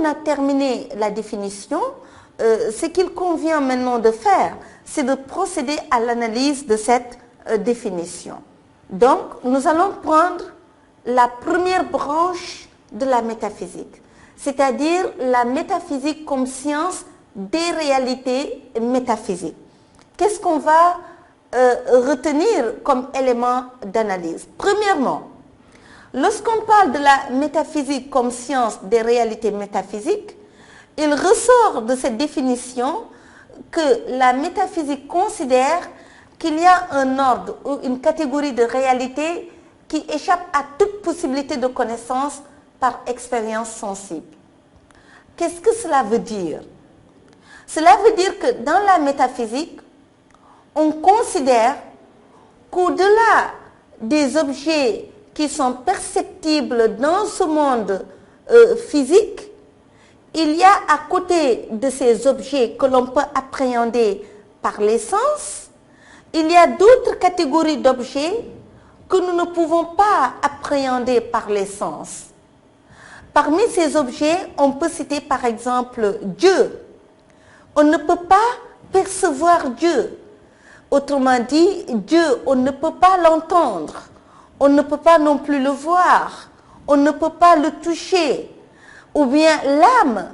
qu'on a terminé la définition, ce qu'il convient maintenant de faire, c'est de procéder à l'analyse de cette définition. Donc, nous allons prendre la première branche de la métaphysique, c'est-à-dire la métaphysique comme science des réalités métaphysiques. Qu'est-ce qu'on va retenir comme élément d'analyse? Premièrement, lorsqu'on parle de la métaphysique comme science des réalités métaphysiques, il ressort de cette définition que la métaphysique considère qu'il y a un ordre ou une catégorie de réalité qui échappe à toute possibilité de connaissance par expérience sensible. Qu'est-ce que cela veut dire? Cela veut dire que dans la métaphysique, on considère qu'au-delà des objets qui sont perceptibles dans ce monde physique, il y a à côté de ces objets que l'on peut appréhender par les sens, il y a d'autres catégories d'objets que nous ne pouvons pas appréhender par les sens. Parmi ces objets, on peut citer par exemple Dieu. On ne peut pas percevoir Dieu. Autrement dit, Dieu, on ne peut pas l'entendre. On ne peut pas non plus le voir. On ne peut pas le toucher. Ou bien l'âme,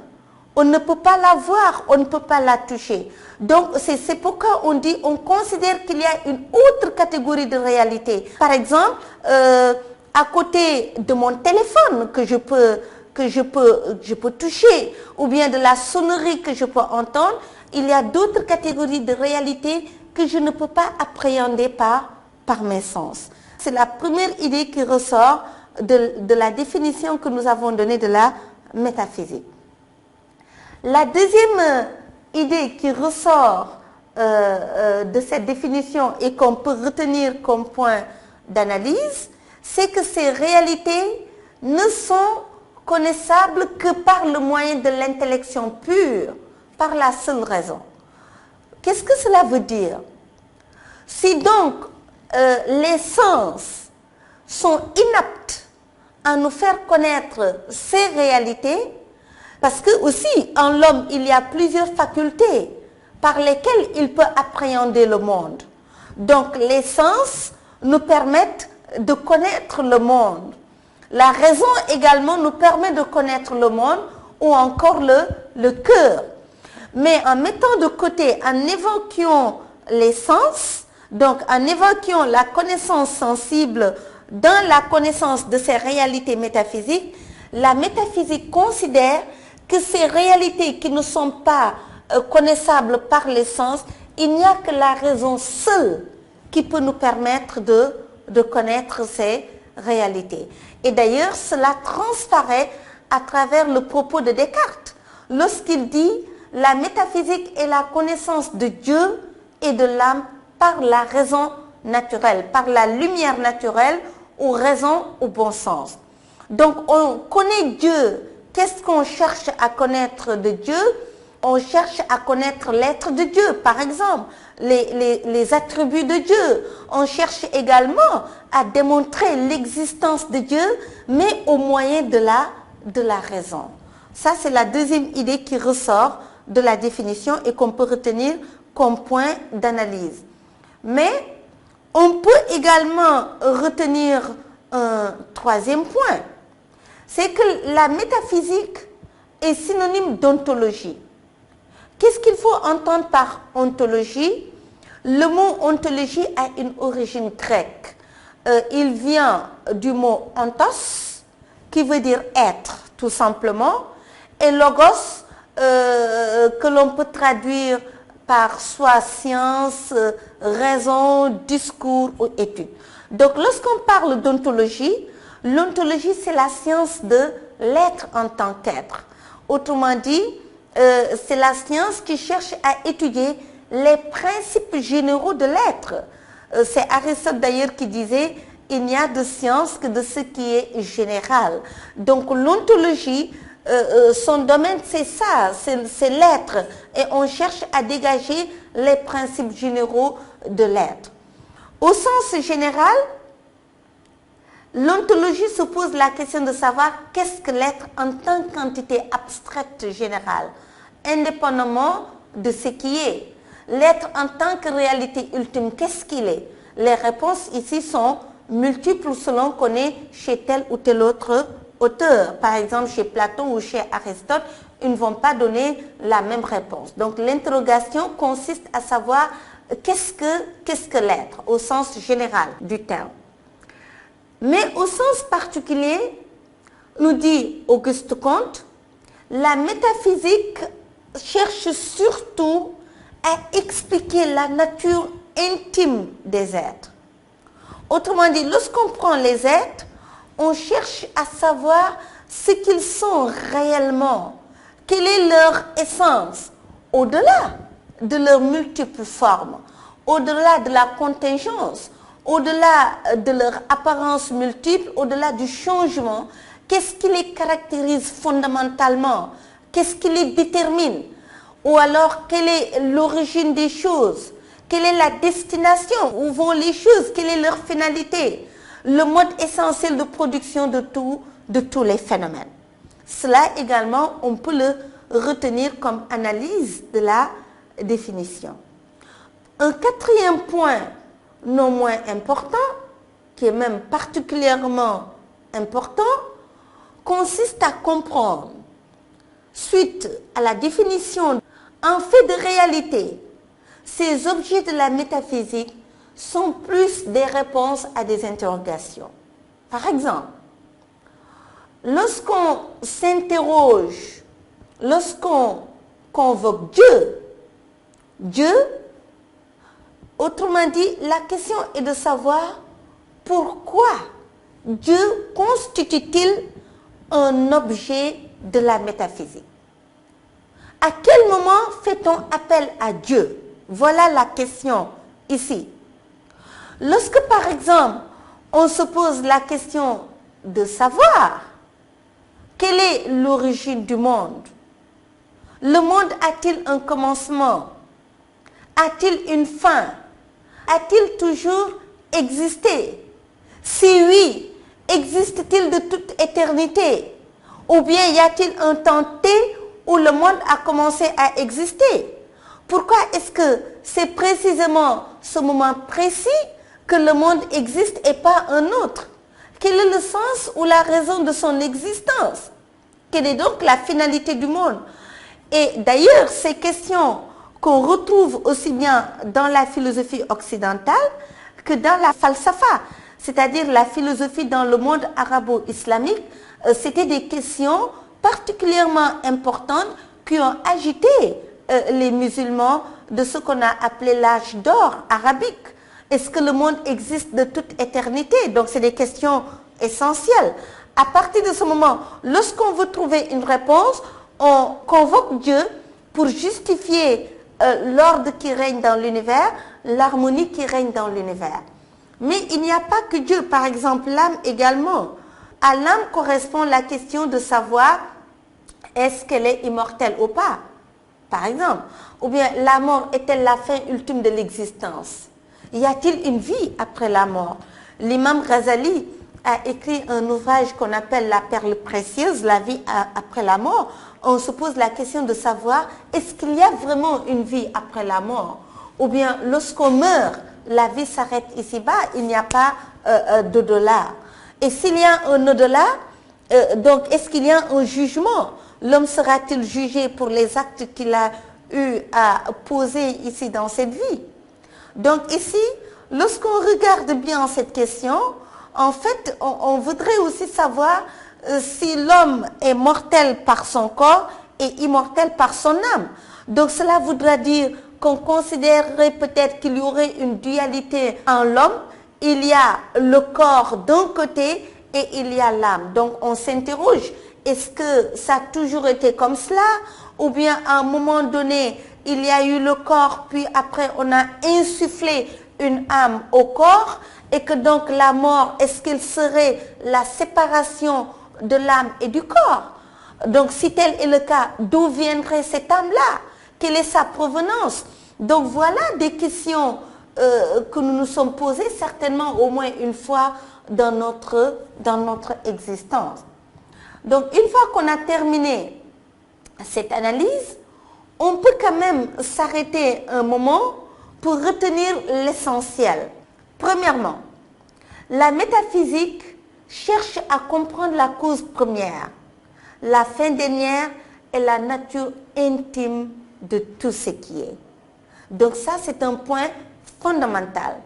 on ne peut pas la voir, on ne peut pas la toucher. Donc c'est pourquoi on dit, on considère qu'il y a une autre catégorie de réalité. Par exemple, à côté de mon téléphone que je peux toucher, ou bien de la sonnerie que je peux entendre, il y a d'autres catégories de réalité que je ne peux pas appréhender par mes sens. C'est la première idée qui ressort de la définition que nous avons donnée de la métaphysique. La deuxième idée qui ressort de cette définition et qu'on peut retenir comme point d'analyse, c'est que ces réalités ne sont connaissables que par le moyen de l'intellection pure, par la seule raison. Qu'est-ce que cela veut dire? Si donc les sens sont inaptes à nous faire connaître ces réalités, parce que aussi en l'homme il y a plusieurs facultés par lesquelles il peut appréhender le monde. Donc les sens nous permettent de connaître le monde. La raison également nous permet de connaître le monde, ou encore le cœur. Mais en mettant de côté, en évoquant les sens, donc en évoquant la connaissance sensible dans la connaissance de ces réalités métaphysiques, la métaphysique considère que ces réalités qui ne sont pas connaissables par les sens, il n'y a que la raison seule qui peut nous permettre de connaître ces réalités. Et d'ailleurs, cela transparaît à travers le propos de Descartes, lorsqu'il dit « La métaphysique est la connaissance de Dieu et de l'âme par la raison naturelle, par la lumière naturelle ou raison au bon sens. » Donc on connaît Dieu. Qu'est-ce qu'on cherche à connaître de Dieu? On cherche à connaître l'être de Dieu, par exemple, les attributs de Dieu. On cherche également à démontrer l'existence de Dieu, mais au moyen de la raison. Ça, c'est la deuxième idée qui ressort de la définition et qu'on peut retenir comme point d'analyse. Mais on peut également retenir un troisième point. C'est que la métaphysique est synonyme d'ontologie. Qu'est-ce qu'il faut entendre par ontologie? Le mot ontologie a une origine grecque. Il vient du mot ontos, qui veut dire être, tout simplement, et logos, que l'on peut traduire par soit science, raison, discours ou étude. Donc lorsqu'on parle d'ontologie, l'ontologie c'est la science de l'être en tant qu'être. Autrement dit, c'est la science qui cherche à étudier les principes généraux de l'être. C'est Aristote d'ailleurs qui disait « il n'y a de science que de ce qui est général ». Donc l'ontologie, son domaine c'est ça, c'est l'être. Et on cherche à dégager les principes généraux de l'être. Au sens général, L'ontologie se pose la question de savoir qu'est-ce que l'être en tant qu'entité abstraite générale, indépendamment de ce qui est. L'être en tant que réalité ultime, qu'est-ce qu'il est? Les réponses ici sont multiples selon qu'on est chez tel ou tel autre auteur. Par exemple, chez Platon ou chez Aristote, ils ne vont pas donner la même réponse. Donc l'interrogation consiste à savoir qu'est-ce que l'être au sens général du terme. Mais au sens particulier, nous dit Auguste Comte, la métaphysique cherche surtout à expliquer la nature intime des êtres. Autrement dit, lorsqu'on prend les êtres, on cherche à savoir ce qu'ils sont réellement, quelle est leur essence, au-delà de leurs multiples formes, au-delà de la contingence, au-delà de leur apparence multiple, au-delà du changement. Qu'est-ce qui les caractérise fondamentalement? Qu'est-ce qui les détermine? Ou alors, quelle est l'origine des choses? Quelle est la destination? Où vont les choses? Quelle est leur finalité? Le mode essentiel de production de tous les phénomènes. Cela également, on peut le retenir comme analyse de la définition. Un quatrième point, non moins important, qui est même particulièrement important, consiste à comprendre, suite à la définition en fait de réalité, ces objets de la métaphysique sont plus des réponses à des interrogations. Par exemple, lorsqu'on s'interroge, lorsqu'on convoque Dieu, autrement dit, la question est de savoir pourquoi Dieu constitue-t-il un objet de la métaphysique. À quel moment fait-on appel à Dieu? Voilà la question ici. Lorsque, par exemple, on se pose la question de savoir quelle est l'origine du monde, le monde a-t-il un commencement? A-t-il une fin? A-t-il toujours existé? Si oui, existe-t-il de toute éternité? Ou bien y a-t-il un temps T où le monde a commencé à exister? Pourquoi est-ce que c'est précisément ce moment précis que le monde existe et pas un autre? Quel est le sens ou la raison de son existence? Quelle est donc la finalité du monde? Et d'ailleurs, ces questions qu'on retrouve aussi bien dans la philosophie occidentale que dans la falsafa, c'est-à-dire la philosophie dans le monde arabo-islamique, c'était des questions particulièrement importantes qui ont agité les musulmans de ce qu'on a appelé l'âge d'or arabique. Est-ce que le monde existe de toute éternité? Donc c'est des questions essentielles. À partir de ce moment, lorsqu'on veut trouver une réponse, on convoque Dieu pour justifier l'ordre qui règne dans l'univers, l'harmonie qui règne dans l'univers. Mais il n'y a pas que Dieu, par exemple l'âme également. À l'âme correspond la question de savoir est-ce qu'elle est immortelle ou pas, par exemple. Ou bien la mort est-elle la fin ultime de l'existence? Y a-t-il une vie après la mort? L'imam Ghazali a écrit un ouvrage qu'on appelle La perle précieuse, la vie après la mort. On se pose la question de savoir est-ce qu'il y a vraiment une vie après la mort? Ou bien lorsqu'on meurt, la vie s'arrête ici-bas, il n'y a pas d'au-delà. Et s'il y a un au-delà, donc est-ce qu'il y a un jugement? L'homme sera-t-il jugé pour les actes qu'il a eu à poser ici dans cette vie? Donc ici, lorsqu'on regarde bien cette question, en fait, on voudrait aussi savoir si l'homme est mortel par son corps et immortel par son âme. Donc cela voudra dire qu'on considérerait peut-être qu'il y aurait une dualité en l'homme. Il y a le corps d'un côté et il y a l'âme. Donc on s'interroge, est-ce que ça a toujours été comme cela? Ou bien à un moment donné, il y a eu le corps, puis après on a insufflé une âme au corps, et que donc la mort, est-ce qu'il serait la séparation de l'âme et du corps? Donc si tel est le cas, d'où viendrait cette âme-là? Quelle est sa provenance? Donc voilà des questions que nous nous sommes posées certainement au moins une fois dans notre existence. Donc, une fois qu'on a terminé cette analyse, on peut quand même s'arrêter un moment pour retenir l'essentiel. Premièrement, la métaphysique cherche à comprendre la cause première, la fin dernière et la nature intime de tout ce qui est. Donc ça, c'est un point fondamental.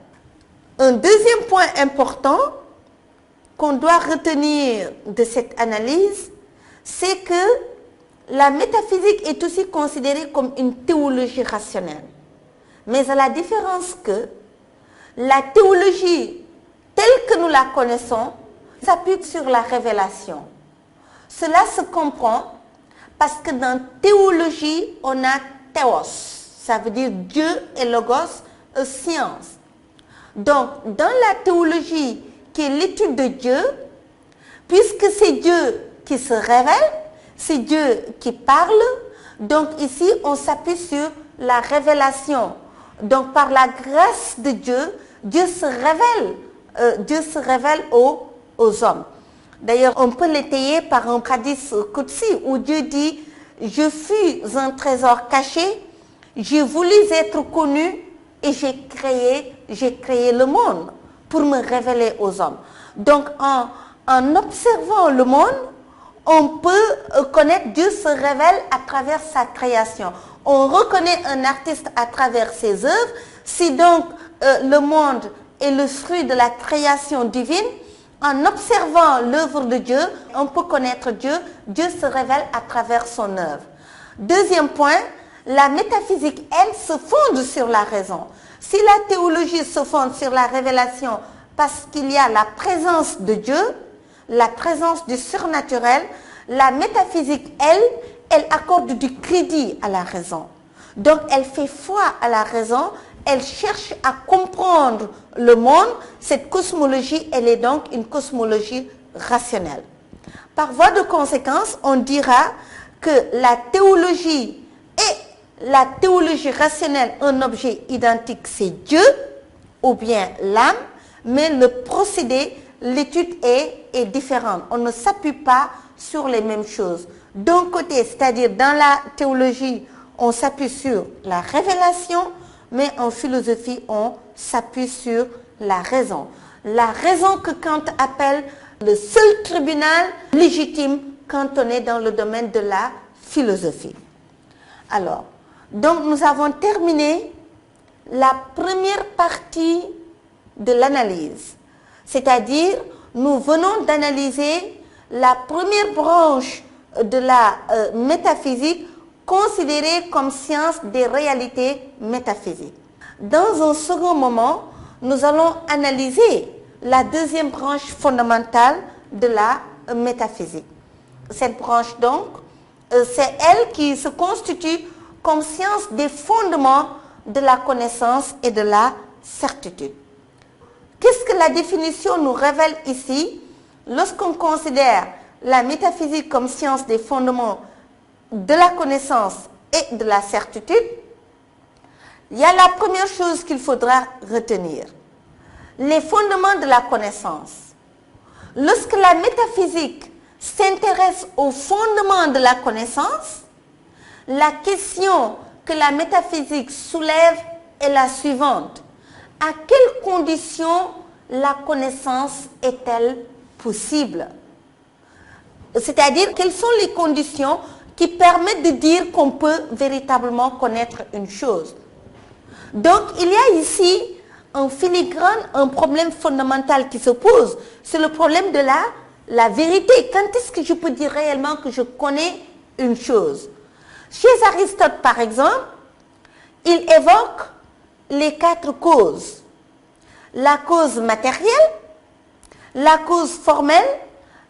Un deuxième point important qu'on doit retenir de cette analyse, c'est que la métaphysique est aussi considérée comme une théologie rationnelle. Mais à la différence que la théologie telle que nous la connaissons s'appuie sur la révélation. Cela se comprend parce que dans théologie, on a théos, ça veut dire Dieu et logos, science. Donc, dans la théologie, qui est l'étude de Dieu, puisque c'est Dieu qui se révèle, c'est Dieu qui parle, donc ici, on s'appuie sur la révélation. Donc, par la grâce de Dieu, Dieu se révèle aux hommes. D'ailleurs, on peut l'étayer par un hadith qudsi où Dieu dit « Je fus un trésor caché, j'ai voulu être connu et j'ai créé le monde pour me révéler aux hommes. » Donc, en observant le monde, on peut connaître Dieu se révèle à travers sa création. On reconnaît un artiste à travers ses œuvres. Si donc le monde est le fruit de la création divine, en observant l'œuvre de Dieu, on peut connaître Dieu. Dieu se révèle à travers son œuvre. Deuxième point, la métaphysique, elle, se fonde sur la raison. Si la théologie se fonde sur la révélation parce qu'il y a la présence de Dieu, la présence du surnaturel, la métaphysique, elle accorde du crédit à la raison. Donc, elle fait foi à la raison, elle cherche à comprendre le monde. Cette cosmologie, elle est donc une cosmologie rationnelle. Par voie de conséquence, on dira que la théologie et la théologie rationnelle, un objet identique, c'est Dieu ou bien l'âme, mais le procédé, l'étude est différente. On ne s'appuie pas sur les mêmes choses. D'un côté, c'est-à-dire dans la théologie, on s'appuie sur la révélation, mais en philosophie, on s'appuie sur la raison. La raison que Kant appelle le seul tribunal légitime quand on est dans le domaine de la philosophie. Alors, donc nous avons terminé la première partie de l'analyse. C'est-à-dire, nous venons d'analyser la première branche de la métaphysique considérée comme science des réalités métaphysiques. Dans un second moment, nous allons analyser la deuxième branche fondamentale de la métaphysique. Cette branche, donc, c'est elle qui se constitue comme science des fondements de la connaissance et de la certitude. Qu'est-ce que la définition nous révèle ici? Lorsqu'on considère la métaphysique comme science des fondements de la connaissance et de la certitude, il y a la première chose qu'il faudra retenir. Les fondements de la connaissance. Lorsque la métaphysique s'intéresse aux fondements de la connaissance, la question que la métaphysique soulève est la suivante. À quelles conditions la connaissance est-elle possible? C'est-à-dire, quelles sont les conditions qui permettent de dire qu'on peut véritablement connaître une chose? Donc, il y a ici en filigrane un problème fondamental qui se pose. C'est le problème de la vérité. Quand est-ce que je peux dire réellement que je connais une chose? Chez Aristote, par exemple, il évoque les 4 causes. La cause matérielle, la cause formelle,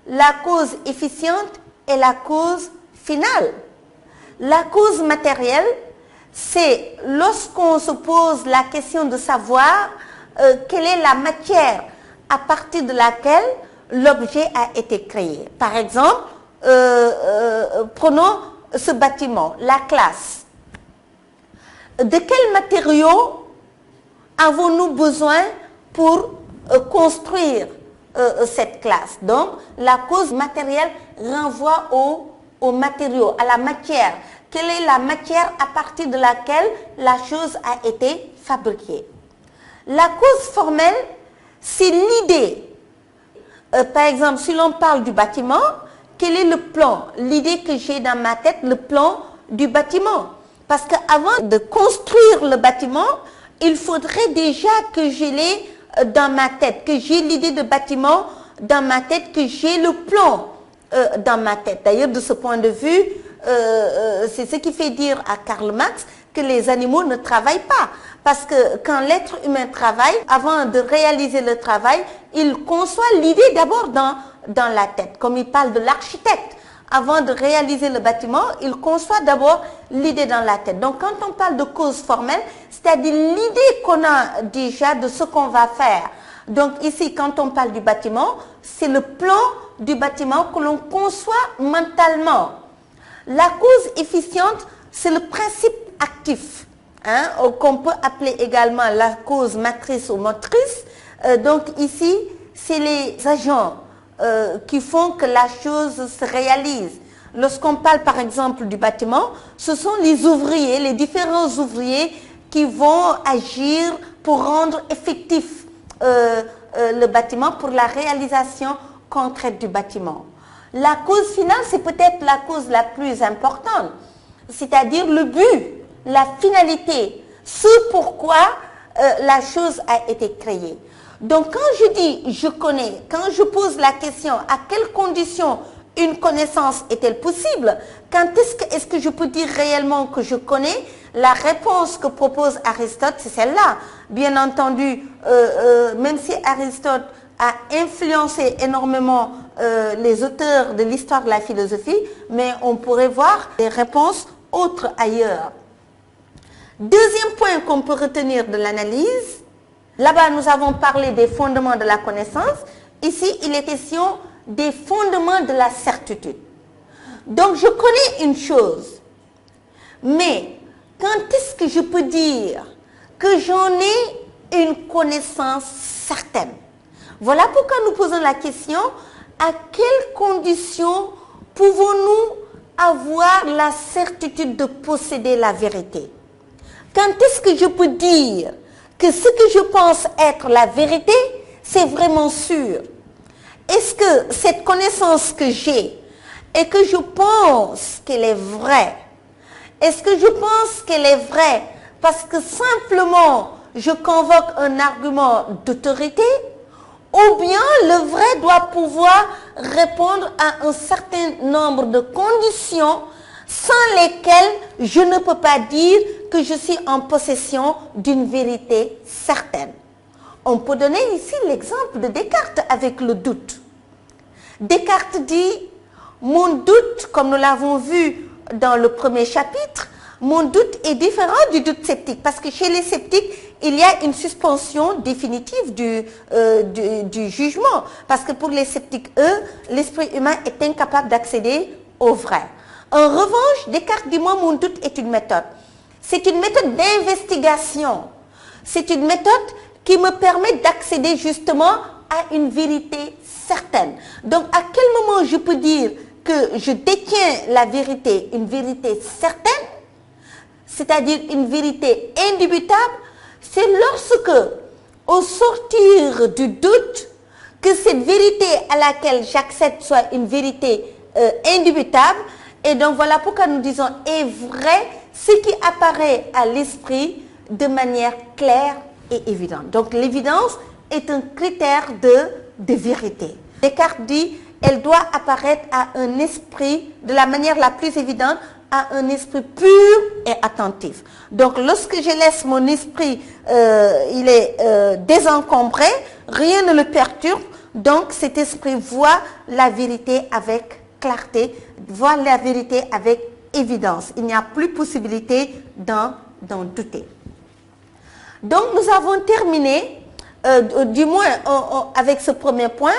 la cause efficiente et la cause finale. La cause matérielle, c'est lorsqu'on se pose la question de savoir quelle est la matière à partir de laquelle l'objet a été créé. Par exemple, prenons ce bâtiment, la classe. De quel matériau avons-nous besoin pour construire cette classe? Donc, la cause matérielle renvoie aux matériaux, à la matière. Quelle est la matière à partir de laquelle la chose a été fabriquée? La cause formelle, c'est l'idée. Par exemple, si l'on parle du bâtiment, quel est le plan? L'idée que j'ai dans ma tête, le plan du bâtiment. Parce qu'avant de construire le bâtiment, il faudrait déjà que je l'ai dans ma tête, que j'ai l'idée de bâtiment dans ma tête, que j'ai le plan dans ma tête. D'ailleurs, de ce point de vue, c'est ce qui fait dire à Karl Marx que les animaux ne travaillent pas. Parce que quand l'être humain travaille, avant de réaliser le travail, il conçoit l'idée d'abord dans la tête. Comme il parle de l'architecte, avant de réaliser le bâtiment, il conçoit d'abord l'idée dans la tête. Donc quand on parle de cause formelle, c'est-à-dire l'idée qu'on a déjà de ce qu'on va faire. Donc ici, quand on parle du bâtiment, c'est le plan du bâtiment que l'on conçoit mentalement. La cause efficiente, c'est le principe actif, hein, qu'on peut appeler également la cause matrice ou motrice. Donc ici, c'est les agents qui font que la chose se réalise. Lorsqu'on parle par exemple du bâtiment, ce sont les ouvriers, les différents ouvriers qui vont agir pour rendre effectif le bâtiment, pour la réalisation concrète du bâtiment. La cause finale, c'est peut-être la cause la plus importante, c'est-à-dire le but, la finalité, ce pourquoi la chose a été créée. Donc quand je dis je connais, quand je pose la question à quelles conditions une connaissance est-elle possible, quand est-ce que je peux dire réellement que je connais, la réponse que propose Aristote, c'est celle-là. Bien entendu, même si Aristote a influencé énormément les auteurs de l'histoire de la philosophie, mais on pourrait voir des réponses autres ailleurs. Deuxième point qu'on peut retenir de l'analyse, là-bas nous avons parlé des fondements de la connaissance, ici il est question des fondements de la certitude. Donc je connais une chose, mais quand est-ce que je peux dire que j'en ai une connaissance certaine? Voilà pourquoi nous posons la question, à quelles conditions pouvons-nous avoir la certitude de posséder la vérité? Quand est-ce que je peux dire que ce que je pense être la vérité, c'est vraiment sûr? Est-ce que cette connaissance que j'ai et que je pense qu'elle est vraie, est-ce que je pense qu'elle est vraie parce que simplement je convoque un argument d'autorité, ou bien le vrai doit pouvoir répondre à un certain nombre de conditions sans lesquelles je ne peux pas dire que je suis en possession d'une vérité certaine? On peut donner ici l'exemple de Descartes avec le doute. Descartes dit, mon doute, comme nous l'avons vu dans le premier chapitre, mon doute est différent du doute sceptique, parce que chez les sceptiques, il y a une suspension définitive du jugement. Parce que pour les sceptiques, eux, l'esprit humain est incapable d'accéder au vrai. En revanche, Descartes dit, moi, mon doute est une méthode. C'est une méthode d'investigation. C'est une méthode qui me permet d'accéder justement à une vérité certaine. Donc, à quel moment je peux dire que je détiens la vérité, une vérité certaine, c'est-à-dire une vérité indubitable? C'est lorsque, au sortir du doute, que cette vérité à laquelle j'accède soit une vérité indubitable. Et donc voilà pourquoi nous disons est vrai ce qui apparaît à l'esprit de manière claire et évidente. Donc l'évidence est un critère de vérité. Descartes dit elle doit apparaître à un esprit de la manière la plus évidente, à un esprit pur et attentif. Donc lorsque je laisse mon esprit, il est désencombré, rien ne le perturbe, donc cet esprit voit la vérité avec clarté, voit la vérité avec évidence. Il n'y a plus possibilité d'en douter. Donc nous avons terminé, du moins avec ce premier point.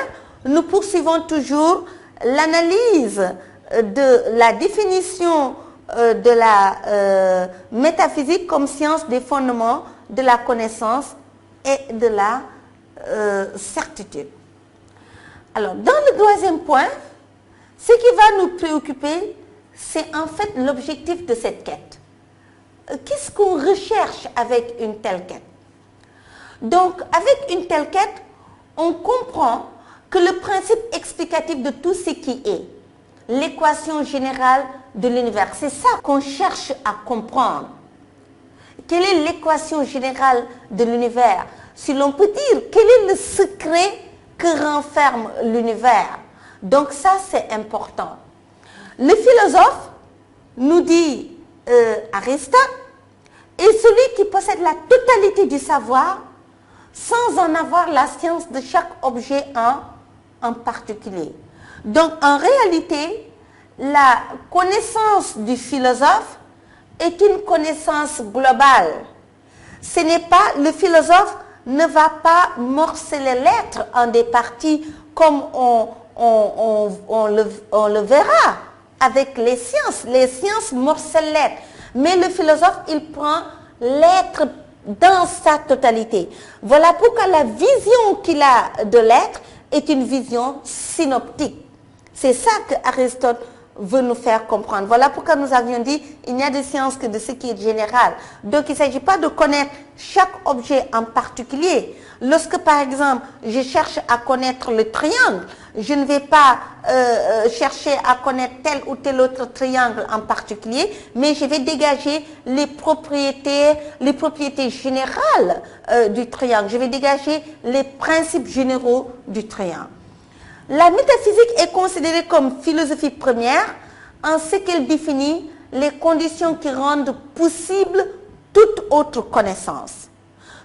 Nous poursuivons toujours l'analyse de la définition de la métaphysique comme science des fondements de la connaissance et de la certitude. Alors, dans le troisième point, ce qui va nous préoccuper, c'est en fait l'objectif de cette quête. Qu'est-ce qu'on recherche avec une telle quête? Donc, avec une telle quête, on comprend que le principe explicatif de tout ce qui est, l'équation générale de l'univers, c'est ça qu'on cherche à comprendre. Quelle est l'équation générale de l'univers? Si l'on peut dire, quel est le secret que renferme l'univers? Donc ça, c'est important. Le philosophe, nous dit Aristote, est celui qui possède la totalité du savoir sans en avoir la science de chaque objet en particulier. Donc en réalité, la connaissance du philosophe est une connaissance globale. Ce n'est pas, le philosophe ne va pas morceler l'être en des parties comme on le verra avec les sciences. Les sciences morcellent l'être. Mais le philosophe, il prend l'être dans sa totalité. Voilà pourquoi la vision qu'il a de l'être est une vision synoptique. C'est ça que Aristote veut nous faire comprendre. Voilà pourquoi nous avions dit, il n'y a de science que de ce qui est général. Donc il ne s'agit pas de connaître chaque objet en particulier. Lorsque par exemple, je cherche à connaître le triangle, je ne vais pas chercher à connaître tel ou tel autre triangle en particulier, mais je vais dégager les propriétés générales du triangle. Je vais dégager les principes généraux du triangle. La métaphysique est considérée comme philosophie première en ce qu'elle définit les conditions qui rendent possible toute autre connaissance.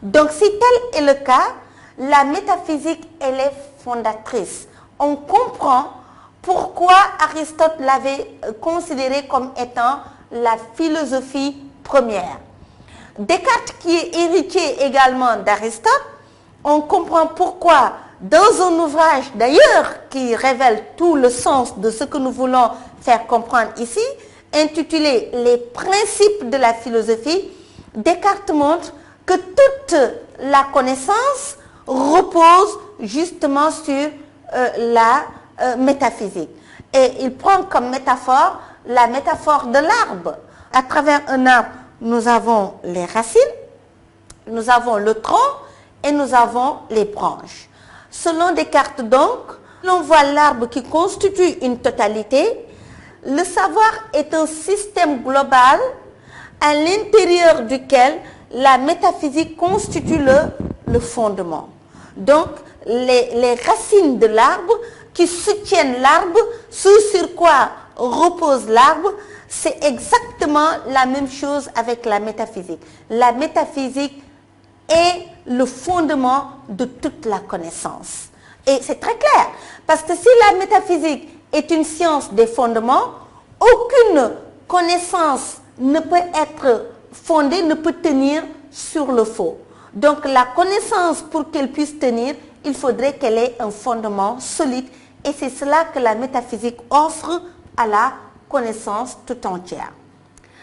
Donc si tel est le cas, la métaphysique, elle est fondatrice. On comprend pourquoi Aristote l'avait considérée comme étant la philosophie première. Descartes, qui est héritier également d'Aristote, on comprend pourquoi dans un ouvrage d'ailleurs qui révèle tout le sens de ce que nous voulons faire comprendre ici, intitulé « Les principes de la philosophie », Descartes montre que toute la connaissance repose justement sur la métaphysique. Et il prend comme métaphore la métaphore de l'arbre. À travers un arbre, nous avons les racines, nous avons le tronc et nous avons les branches. Selon Descartes donc, l'on voit l'arbre qui constitue une totalité. Le savoir est un système global à l'intérieur duquel la métaphysique constitue le fondement. Donc, les racines de l'arbre qui soutiennent l'arbre, ce sur quoi repose l'arbre, c'est exactement la même chose avec la métaphysique. La métaphysique est le fondement de toute la connaissance. Et c'est très clair, parce que si la métaphysique est une science des fondements, aucune connaissance ne peut être fondée, ne peut tenir sur le faux. Donc la connaissance, pour qu'elle puisse tenir, il faudrait qu'elle ait un fondement solide, et c'est cela que la métaphysique offre à la connaissance tout entière.